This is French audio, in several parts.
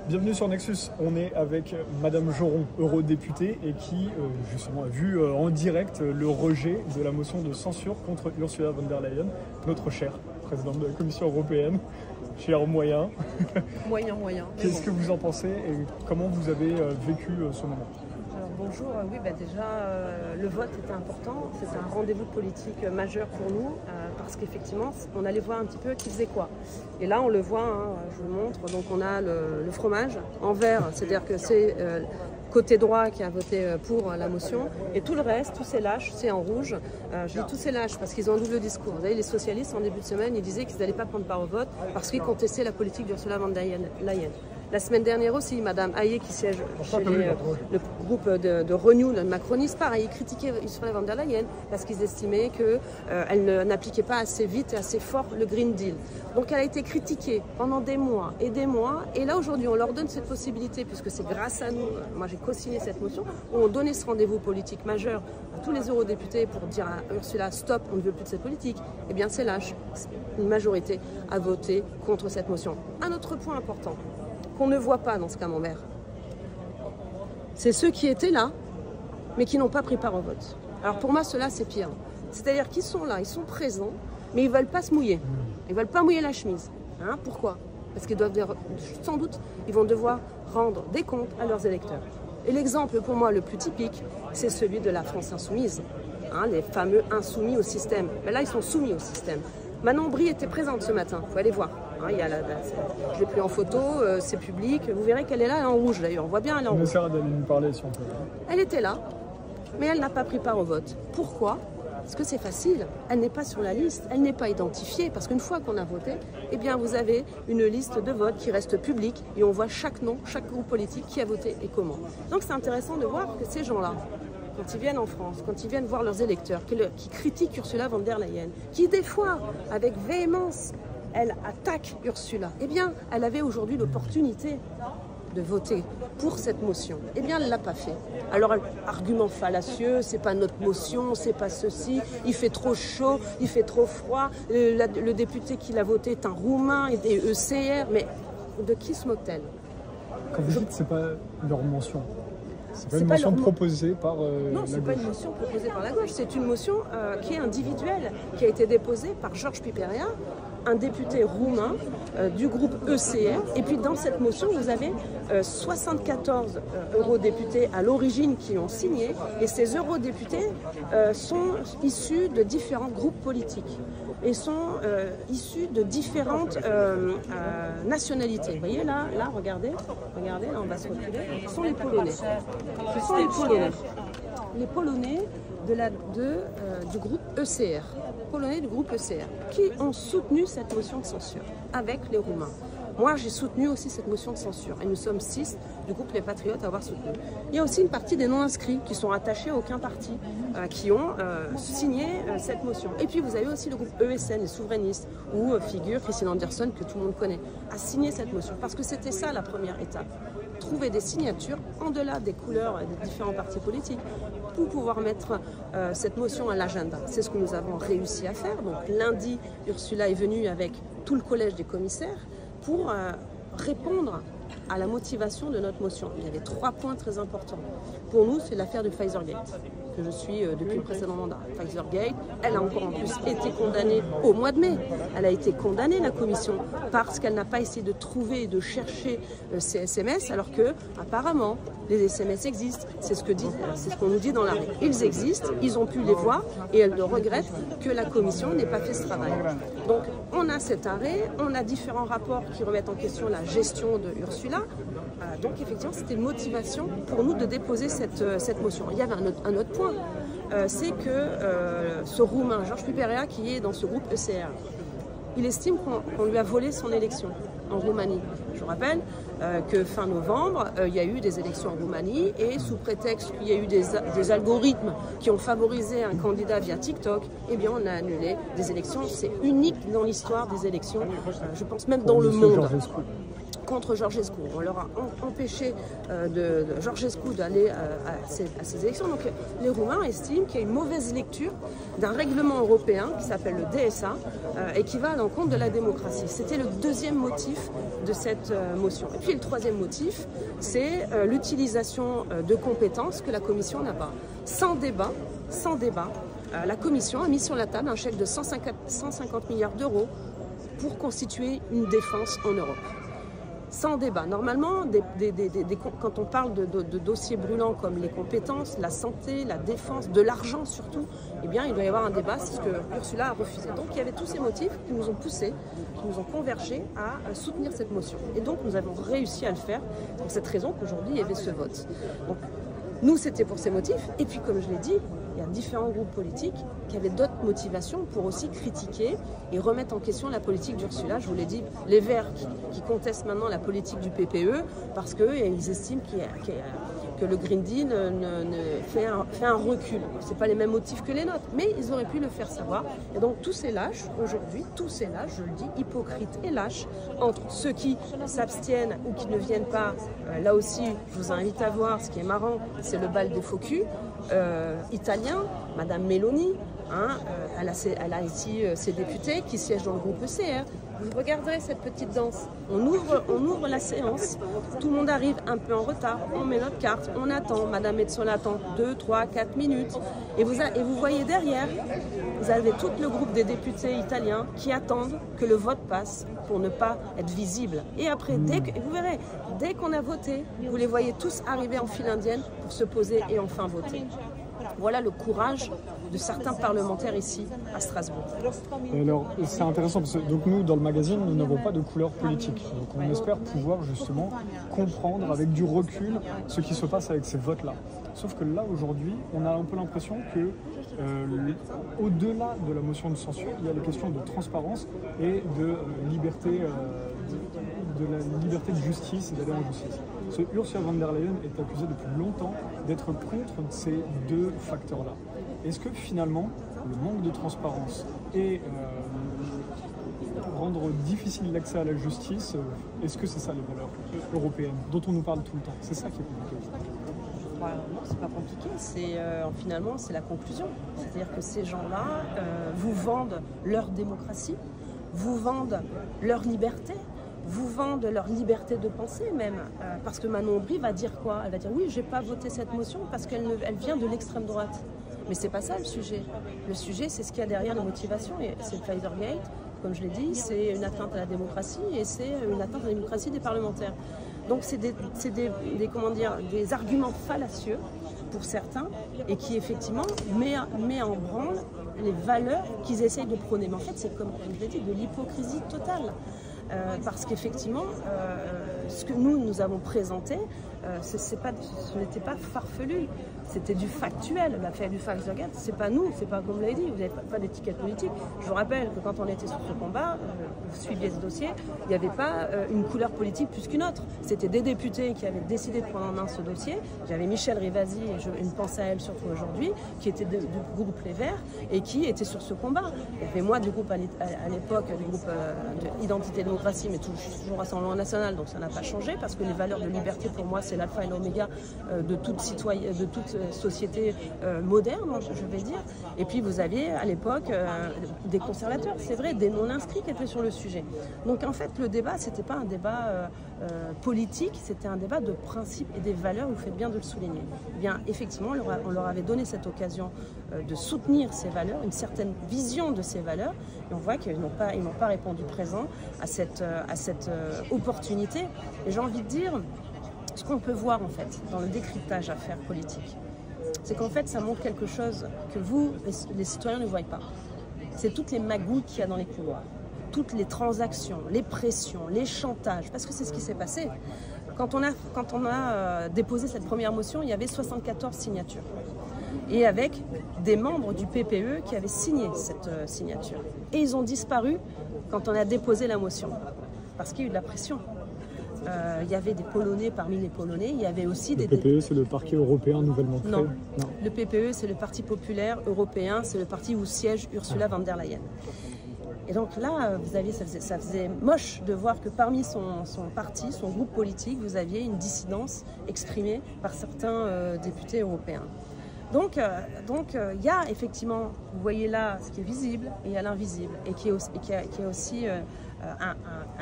Bienvenue sur Nexus, on est avec Madame Joron, eurodéputée, et qui justement a vu en direct le rejet de la motion de censure contre Ursula von der Leyen, notre chère présidente de la Commission européenne, cher moyen. Moyen. Qu'est-ce que vous en pensez et comment vous avez vécu ce moment? Alors bonjour, oui déjà le vote était important, c'était un rendez-vous politique majeur pour nous parce qu'effectivement on allait voir un petit peu qui faisait quoi. Et là on le voit, je vous le montre, donc on a le fromage en vert, c'est-à-dire que c'est côté droit qui a voté pour la motion et tout le reste, tous ces lâches, c'est en rouge. Je dis tous ces lâches parce qu'ils ont un double discours. Vous savez, les socialistes en début de semaine, ils disaient qu'ils n'allaient pas prendre part au vote parce qu'ils contestaient la politique d'Ursula von der Leyen. La semaine dernière aussi, Madame Hayé, qui siège chez le groupe de Renew, le macroniste, pareil, critiquait Ursula von der Leyen parce qu'ils estimaient qu'elle n'appliquait pas assez vite et assez fort le Green Deal. Donc elle a été critiquée pendant des mois. Et là aujourd'hui, on leur donne cette possibilité, puisque c'est grâce à nous, moi j'ai co-signé cette motion, où on donnait ce rendez-vous politique majeur à tous les eurodéputés pour dire à Ursula, stop, on ne veut plus de cette politique. Eh bien c'est lâche. Une majorité a voté contre cette motion. Un autre point important qu'on ne voit pas dans ce camembert, c'est ceux qui étaient là, mais qui n'ont pas pris part au vote. Alors pour moi, cela c'est pire. C'est-à-dire qu'ils sont là, ils sont présents, mais ils ne veulent pas se mouiller. Ils ne veulent pas mouiller la chemise. Pourquoi? Parce qu'ils doivent, sans doute, ils vont devoir rendre des comptes à leurs électeurs. Et l'exemple pour moi le plus typique, c'est celui de la France insoumise. Les fameux insoumis au système. Mais là, ils sont soumis au système. Manon Brie était présente ce matin, il faut aller voir. Je l'ai pris en photo, c'est public. Vous verrez qu'elle est là, elle est en rouge d'ailleurs. On voit bien, elle est en rouge. On essaiera d'aller lui parler si on peut. Elle était là, mais elle n'a pas pris part au vote. Pourquoi? Parce que c'est facile. Elle n'est pas sur la liste, elle n'est pas identifiée. Parce qu'une fois qu'on a voté, eh bien vous avez une liste de vote qui reste publique et on voit chaque nom, chaque groupe politique qui a voté et comment. Donc c'est intéressant de voir que ces gens-là, quand ils viennent en France, quand ils viennent voir leurs électeurs, qui critiquent Ursula von der Leyen, qui des fois, avec véhémence, elle attaque Ursula, eh bien, elle avait aujourd'hui l'opportunité de voter pour cette motion. Eh bien, elle ne l'a pas fait. Alors, argument fallacieux, c'est pas notre motion, c'est pas ceci, il fait trop chaud, il fait trop froid, le député qui l'a voté est un Roumain, et des ECR, mais de qui se moque-t-elle? Quand vous dites que ce n'est pas leur mention, c'est pas une motion proposée par Non, c'est pas une motion proposée par la gauche, c'est une motion qui est individuelle, qui a été déposée par Georges Piperia, un député roumain du groupe ECR. Et puis dans cette motion, vous avez 74 eurodéputés à l'origine qui ont signé. Et ces eurodéputés sont issus de différents groupes politiques et sont issus de différentes nationalités. Vous voyez là, regardez, là on va se reculer. Ce sont les Polonais. Ce sont les Polonais. Les Polonais du groupe ECR. Polonais du groupe ECR, qui ont soutenu cette motion de censure avec les Roumains. Moi, j'ai soutenu aussi cette motion de censure et nous sommes 6 du groupe Les Patriotes à avoir soutenu. Il y a aussi une partie des non-inscrits qui sont attachés à aucun parti, qui ont signé cette motion. Et puis vous avez aussi le groupe ESN, les souverainistes, où figure Christine Anderson, que tout le monde connaît, a signé cette motion. Parce que c'était ça la première étape. Trouver des signatures en delà des couleurs des différents partis politiques pour pouvoir mettre cette motion à l'agenda. C'est ce que nous avons réussi à faire. Donc lundi, Ursula est venue avec tout le collège des commissaires pour répondre à la motivation de notre motion. Il y avait 3 points très importants. Pour nous, c'est l'affaire du Pfizergate, que je suis depuis le précédent mandat. Pfizergate, elle a encore en plus été condamnée au mois de mai. Elle a été condamnée, la commission, parce qu'elle n'a pas essayé de trouver et de chercher ces SMS, alors que apparemment les SMS existent. C'est ce qu'on nous dit dans l'arrêt. Ils existent, ils ont pu les voir, et elle regrette que la commission n'ait pas fait ce travail. Donc on a cet arrêt, on a différents rapports qui remettent en question la gestion de Ursula. Donc effectivement, c'était une motivation pour nous de déposer cette motion. Il y avait un autre point, c'est que ce Roumain, Georges Piperia, qui est dans ce groupe ECR, il estime qu'on lui a volé son élection en Roumanie. Je vous rappelle que fin novembre, il y a eu des élections en Roumanie et sous prétexte qu'il y a eu des algorithmes qui ont favorisé un candidat via TikTok, eh bien on a annulé des élections. C'est unique dans l'histoire des élections, je pense même dans le monde. Contre Georgescu. On leur a empêché de Georgescu d'aller à ces élections. Donc les Roumains estiment qu'il y a une mauvaise lecture d'un règlement européen qui s'appelle le DSA et qui va à l'encontre de la démocratie. C'était le deuxième motif motion. Et puis le troisième motif, c'est l'utilisation de compétences que la Commission n'a pas. Sans débat, la Commission a mis sur la table un chèque de 150 milliards d'euros pour constituer une défense en Europe. Sans débat. Normalement, quand on parle de dossiers brûlants comme les compétences, la santé, la défense, de l'argent surtout, eh bien, il doit y avoir un débat, c'est ce que Ursula a refusé. Donc, il y avait tous ces motifs qui nous ont poussés, qui nous ont convergés à soutenir cette motion. Et donc, nous avons réussi à le faire. Pour cette raison qu'aujourd'hui, il y avait ce vote. Donc, nous, c'était pour ces motifs. Et puis, comme je l'ai dit, il y a différents groupes politiques qui avaient d'autres motivations pour aussi critiquer et remettre en question la politique d'Ursula. Je vous l'ai dit, les Verts qui contestent maintenant la politique du PPE parce qu'ils estiment que le Green Deal fait un recul. Ce n'est pas les mêmes motifs que les nôtres, mais ils auraient pu le faire savoir. Et donc tous ces lâches, aujourd'hui, tous ces lâches, je le dis, hypocrites et lâches, entre ceux qui s'abstiennent ou qui ne viennent pas, là aussi, je vous invite à voir, ce qui est marrant, c'est le bal des faux culs, italien, Madame Meloni, elle a ici ses députés qui siègent dans le groupe ECR. Vous regarderez cette petite danse. On ouvre la séance. Tout le monde arrive un peu en retard. On met notre carte. On attend. Madame Metsola attend 2, 3, 4 minutes. Et vous voyez derrière, vous avez tout le groupe des députés italiens qui attendent que le vote passe pour ne pas être visible. Et après, vous verrez, dès qu'on a voté, vous les voyez tous arriver en file indienne pour se poser et enfin voter. Voilà le courage de certains parlementaires ici à Strasbourg. Alors, c'est intéressant parce que donc nous, dans le magazine, nous n'avons pas de couleur politique. Donc on espère pouvoir justement comprendre avec du recul ce qui se passe avec ces votes-là. Sauf que là, aujourd'hui, on a un peu l'impression que au-delà de la motion de censure, il y a les questions de transparence et de liberté, de la liberté de justice et d'aller en justice. Ursula von der Leyen est accusée depuis longtemps d'être contre ces deux facteurs-là. Est-ce que finalement, le manque de transparence et rendre difficile l'accès à la justice, est-ce que c'est ça les valeurs européennes dont on nous parle tout le temps? C'est ça qui est compliqué. Non, c'est pas compliqué, finalement c'est la conclusion. C'est-à-dire que ces gens-là vous vendent leur démocratie, vous vendent leur liberté, vous vendent leur liberté de penser même. Parce que Manon Aubry va dire quoi? Elle va dire oui, j'ai pas voté cette motion parce qu'elle vient de l'extrême droite. Mais c'est pas ça le sujet. Le sujet, c'est ce qu'il y a derrière les motivations. Et c'est le Pfizergate, comme je l'ai dit, c'est une atteinte à la démocratie et c'est une atteinte à la démocratie des parlementaires. Donc c'est des arguments fallacieux pour certains et qui effectivement met en branle les valeurs qu'ils essayent de prôner. Mais en fait, c'est comme je l'ai dit, de l'hypocrisie totale. Parce qu'effectivement, ce que nous avons présenté, ce n'était pas farfelu, c'était du factuel. L'affaire du Pfizergate, c'est pas nous, c'est pas comme vous l'avez dit, vous n'avez pas d'étiquette politique. Je vous rappelle que quand on était sur ce combat, vous suiviez ce dossier, il n'y avait pas une couleur politique plus qu'une autre. C'était des députés qui avaient décidé de prendre en main ce dossier. J'avais Michel Rivasi, et une pensée à elle surtout aujourd'hui, qui était du groupe Les Verts et qui était sur ce combat. Il y avait moi du groupe à l'époque, du groupe d'Identité et Démocratie, mais toujours Rassemblement National, donc ça n'a pas changé parce que les valeurs de liberté pour moi c'est l'alpha et l'oméga de toute société moderne, je vais dire. Et puis vous aviez à l'époque des conservateurs, c'est vrai, des non-inscrits qui étaient sur le sujet. Donc en fait le débat c'était pas un débat politique, c'était un débat de principes et des valeurs, vous faites bien de le souligner. Eh bien effectivement on leur avait donné cette occasion de soutenir ces valeurs, une certaine vision de ces valeurs, et on voit qu'ils n'ont pas répondu présent à cette opportunité. Et j'ai envie de dire, ce qu'on peut voir en fait dans le décryptage affaires politiques, c'est qu'en fait ça montre quelque chose que vous, les citoyens, ne voyez pas. C'est toutes les magouilles qu'il y a dans les couloirs, toutes les transactions, les pressions, les chantages, parce que c'est ce qui s'est passé. Quand on a déposé cette première motion, il y avait 74 signatures. Et avec des membres du PPE qui avaient signé cette signature. Et ils ont disparu quand on a déposé la motion, parce qu'il y a eu de la pression. Il y avait des Polonais parmi les Polonais, il y avait aussi des... Le PPE, c'est le parti européen nouvellement créé? Non, le PPE, c'est le Parti populaire européen, c'est le parti où siège Ursula von der Leyen. Et donc là, ça faisait moche de voir que parmi son parti, son groupe politique, vous aviez une dissidence exprimée par certains députés européens. Donc il y a effectivement, vous voyez là ce qui est visible et il y a l'invisible et qui est aussi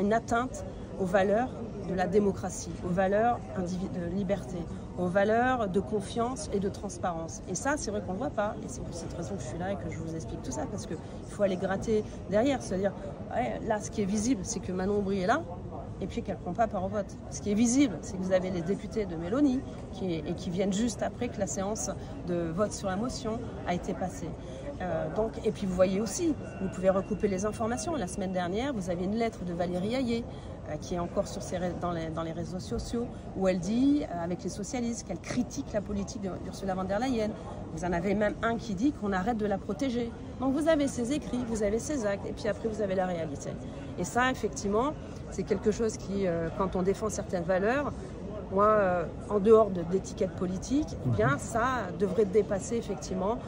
une atteinte aux valeurs de la démocratie, aux valeurs de liberté, aux valeurs de confiance et de transparence. Et ça, c'est vrai qu'on ne le voit pas. Et c'est pour cette raison que je suis là et que je vous explique tout ça, parce qu'il faut aller gratter derrière. C'est-à-dire, ouais, là, ce qui est visible, c'est que Manon Aubry est là, et puis qu'elle ne prend pas part au vote. Ce qui est visible, c'est que vous avez les députés de Mélanie qui viennent juste après que la séance de vote sur la motion a été passée. Et puis vous voyez aussi, vous pouvez recouper les informations. La semaine dernière, vous avez une lettre de Valérie Hayé qui est encore dans les réseaux sociaux, où elle dit, avec les socialistes, qu'elle critique la politique d'Ursula von der Leyen. Vous en avez même un qui dit qu'on arrête de la protéger. Donc vous avez ses écrits, vous avez ses actes, et puis après vous avez la réalité. Et ça, effectivement, c'est quelque chose qui, quand on défend certaines valeurs, moi, en dehors d'étiquettes politiques, eh bien, ça devrait dépasser effectivement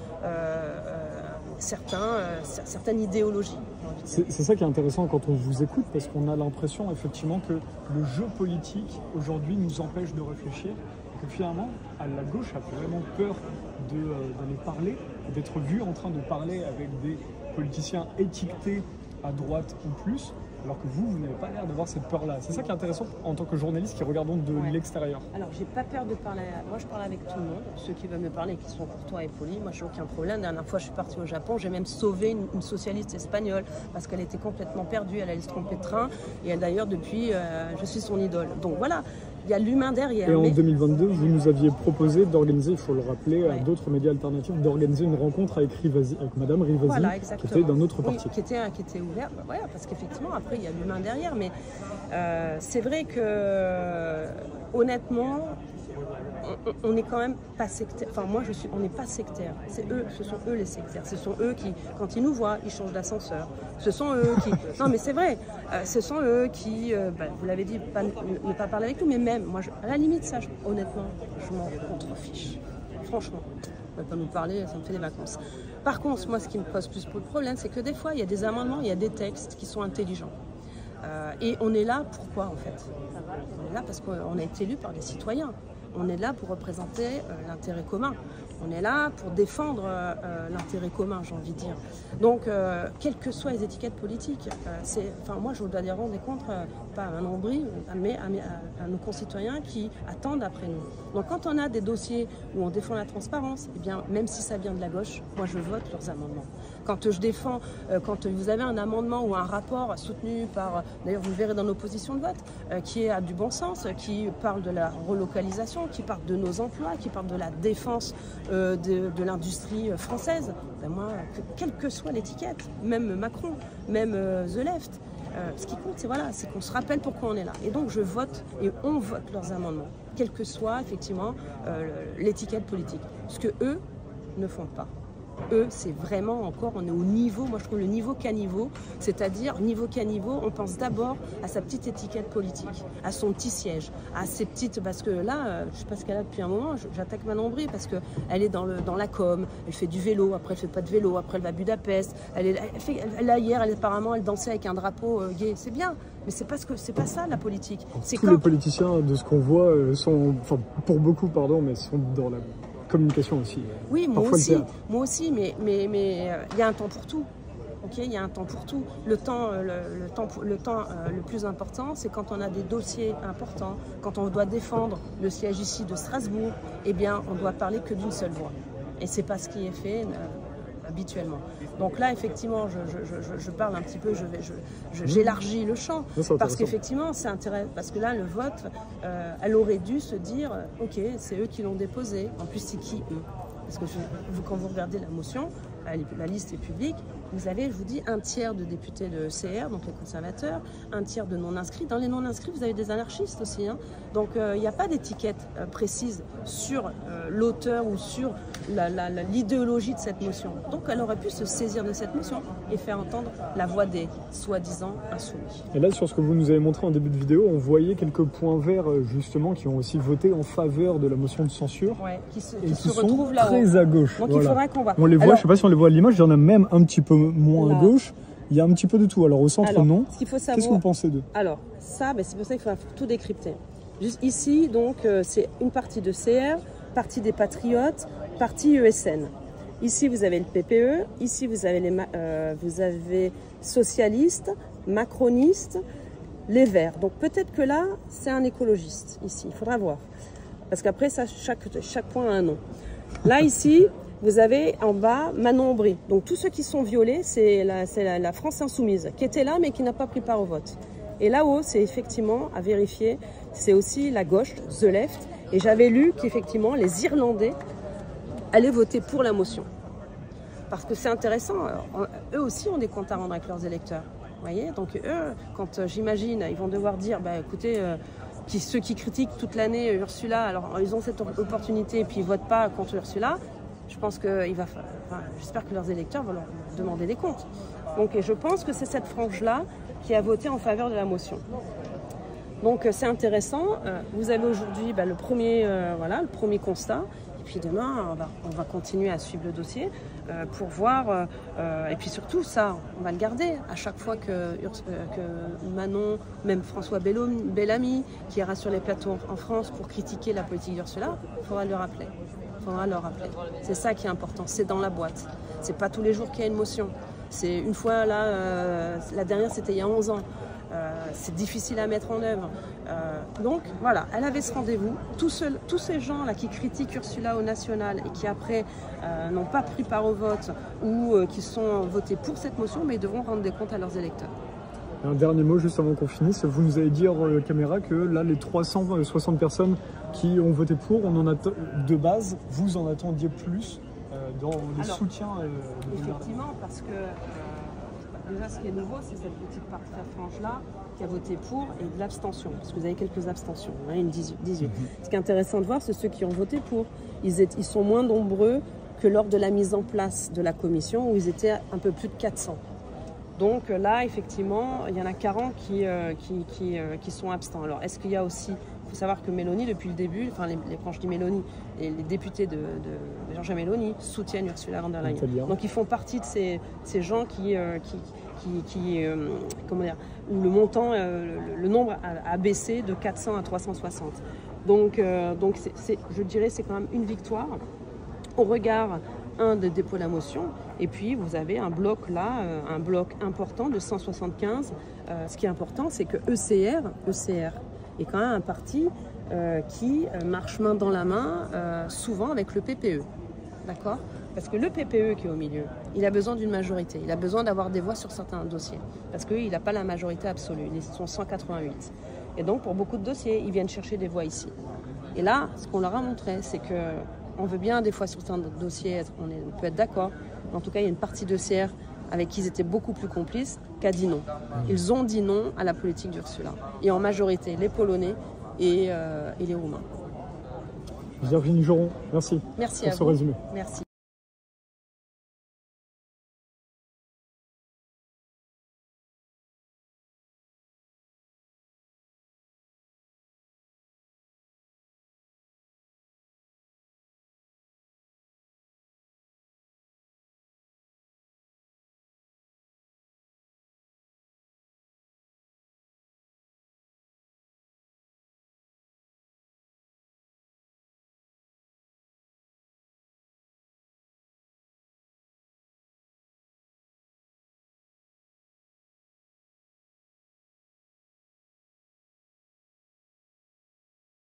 certaines idéologies. C'est ça qui est intéressant quand on vous écoute, parce qu'on a l'impression effectivement que le jeu politique aujourd'hui nous empêche de réfléchir, et que finalement, à la gauche a vraiment peur d'aller parler, d'être vu en train de parler avec des politiciens étiquetés à droite ou plus, alors que vous n'avez pas l'air d'avoir cette peur-là. C'est ça qui est intéressant en tant que journaliste qui regardons de l'extérieur. Alors, j'ai pas peur de parler. Moi, je parle avec tout le monde. Ceux qui veulent me parler, qui sont courtois et polis, moi, j'ai aucun problème. La dernière fois, je suis partie au Japon. J'ai même sauvé une socialiste espagnole parce qu'elle était complètement perdue. Elle allait se tromper de train. Et elle, d'ailleurs, depuis, je suis son idole. Donc voilà. Il y a l'humain derrière. Et en 2022, vous nous aviez proposé d'organiser, il faut le rappeler, à d'autres médias alternatifs, d'organiser une rencontre avec Madame Rivasi, voilà, qui était d'un autre parti. Qui était ouverte, voilà, parce qu'effectivement, après, il y a l'humain derrière. Mais c'est vrai que, honnêtement, on n'est quand même pas sectaire. Enfin, on n'est pas sectaire. Ce sont eux les sectaires. Ce sont eux qui, quand ils nous voient, ils changent d'ascenseur. Ce sont eux qui. Non, mais c'est vrai. Ce sont eux qui, vous l'avez dit, ne pas parler avec nous, mais même, moi, à la limite, ça, honnêtement, je m'en contrefiche. Franchement, on ne va pas nous parler, ça me fait des vacances. Par contre, moi, ce qui me pose plus de problème, c'est que des fois, il y a des amendements, il y a des textes qui sont intelligents. Et on est là, pourquoi en fait? On est là parce qu'on a été élu par des citoyens. On est là pour représenter l'intérêt commun. On est là pour défendre l'intérêt commun, j'ai envie de dire. Donc, quelles que soient les étiquettes politiques, moi, je dois dire des comptes, pas à Manon Aubry, mais à nos concitoyens qui attendent après nous. Donc, quand on a des dossiers où on défend la transparence, eh bien, même si ça vient de la gauche, moi, je vote leurs amendements. Quand je défends, quand vous avez un amendement ou un rapport soutenu par, d'ailleurs, vous le verrez dans nos positions de vote, qui a du bon sens, qui parle de la relocalisation, qui parle de nos emplois, qui parle de la défense de l'industrie française, ben moi, quelle que soit l'étiquette, même Macron, même The Left, ce qui compte, c'est qu'on se rappelle pourquoi on est là. Et donc je vote et on vote leurs amendements, quelle que soit effectivement l'étiquette politique. Ce que eux ne font pas. Eux, c'est vraiment encore, on est au niveau, moi je trouve le niveau caniveau, c'est-à-dire niveau caniveau, on pense d'abord à sa petite étiquette politique, à son petit siège, à ses petites, parce que là, je sais pas ce qu'elle a depuis un moment, j'attaque Manon Aubry parce qu'elle est dans la com, elle fait du vélo, après elle fait pas de vélo, après elle va à Budapest, hier, apparemment, elle dansait avec un drapeau gay, c'est bien, mais c'est pas ça la politique. Tous les politiciens, de ce qu'on voit, sont, enfin pour beaucoup, pardon, mais sont dans la communication aussi. Oui, moi aussi, mais il y a un temps pour tout. Ok, il y a un temps pour tout. Le temps le plus important, c'est quand on a des dossiers importants, quand on doit défendre le siège ici de Strasbourg, eh bien, on doit parler que d'une seule voix. Et c'est pas ce qui est fait habituellement. Donc là, effectivement, je parle un petit peu, j'élargis le champ, parce qu'effectivement, c'est intéressant, parce que là, le vote, elle aurait dû se dire, ok, c'est eux qui l'ont déposé. En plus, c'est qui eux? Parce que quand vous regardez la motion, la liste est publique, vous avez, je vous dis, un tiers de députés de CR, donc les conservateurs, un tiers de non-inscrits. Dans les non-inscrits, vous avez des anarchistes aussi. Hein. Donc il n'y a pas d'étiquette précise sur l'auteur ou sur l'idéologie de cette motion. Donc elle aurait pu se saisir de cette motion et faire entendre la voix des soi-disant insoumis. Et là, sur ce que vous nous avez montré en début de vidéo, on voyait quelques points verts justement qui ont aussi voté en faveur de la motion de censure. Ouais, qui se retrouvent là-haut. Très à gauche. Donc il faudra qu'on voit. On les voit, je ne sais pas si on les voit à l'image, il y en a même un petit peu moins là. À gauche. Il y a un petit peu de tout. Alors au centre, non. Ce qu'il faut savoir. Qu'est-ce que vous pensez d'eux? Alors ça, c'est pour ça qu'il faut tout décrypter. Juste ici, donc, c'est une partie de CR, partie des Patriotes, partie ESN. Ici, vous avez le PPE. Ici, vous avez socialistes, macronistes, les Verts. Donc peut-être que là, c'est un écologiste, ici, il faudra voir. Parce qu'après, ça, chaque point a un nom. Là, ici, vous avez en bas Manon Aubry. Donc tous ceux qui sont violets, c'est la France Insoumise, qui était là, mais qui n'a pas pris part au vote. Et là-haut, c'est effectivement, à vérifier, c'est aussi la gauche, The Left. Et j'avais lu qu'effectivement, les Irlandais allaient voter pour la motion. Parce que c'est intéressant, eux aussi ont des comptes à rendre avec leurs électeurs. Vous voyez, donc eux, quand j'imagine, ils vont devoir dire, bah, écoutez, ceux qui critiquent toute l'année Ursula, alors ils ont cette opportunité et puis ils ne votent pas contre Ursula, je pense que j'espère que leurs électeurs vont leur demander des comptes. Donc, et je pense que c'est cette frange-là qui a voté en faveur de la motion. Donc c'est intéressant. Vous avez aujourd'hui le premier constat. Et puis demain, on va continuer à suivre le dossier pour voir. Et puis surtout, ça, on va le garder. À chaque fois que Manon, même François Bellamy, qui ira sur les plateaux en France pour critiquer la politique d'Ursula, il faudra le rappeler. C'est ça qui est important. C'est dans la boîte. C'est pas tous les jours qu'il y a une motion. C'est une fois, là, la dernière, c'était il y a 11 ans. C'est difficile à mettre en œuvre. Donc voilà, elle avait ce rendez-vous. Tous ces gens-là qui critiquent Ursula au national et qui après n'ont pas pris part au vote ou qui sont votés pour cette motion, mais ils devront rendre des comptes à leurs électeurs. Un dernier mot juste avant qu'on finisse. Vous nous avez dit hors caméra que là, les 360 personnes qui ont voté pour, on en a de base, vous en attendiez plus dans le soutien. Effectivement, parce que déjà, ce qui est nouveau, c'est cette petite partie de la frange-là qui a voté pour et de l'abstention, parce que vous avez quelques abstentions, une 18. Ce qui est intéressant de voir, c'est ceux qui ont voté pour. Ils sont moins nombreux que lors de la mise en place de la commission, où ils étaient un peu plus de 400. Donc là, effectivement, il y en a 40 qui sont abstents. Alors, est-ce qu'il y a aussi... Il faut savoir que Mélanie, depuis le début, quand je dis Mélanie, les députés de Giorgia Meloni soutiennent Ursula von der Leyen. Donc ils font partie de ces gens comment dire, où le montant, le nombre a baissé de 400 à 360. Donc je dirais c'est quand même une victoire au regard de dépôt de la motion, et puis vous avez un bloc là, un bloc important de 175. Ce qui est important, c'est que ECR est quand même un parti qui marche main dans la main, souvent avec le PPE. D'accord ? Parce que le PPE qui est au milieu, il a besoin d'une majorité. Il a besoin d'avoir des voix sur certains dossiers. Parce qu'il n'a pas la majorité absolue. Ils sont 188. Et donc, pour beaucoup de dossiers, ils viennent chercher des voix ici. Et là, ce qu'on leur a montré, c'est qu'on veut bien, des fois, sur certains dossiers, on peut être d'accord. Mais en tout cas, il y a une partie de CR avec qui ils étaient beaucoup plus complices, qui a dit non. Ils ont dit non à la politique d'Ursula. Et en majorité, les Polonais et les Roumains. Virginie Joron, merci. Merci pour à ce vous. résumé. Merci.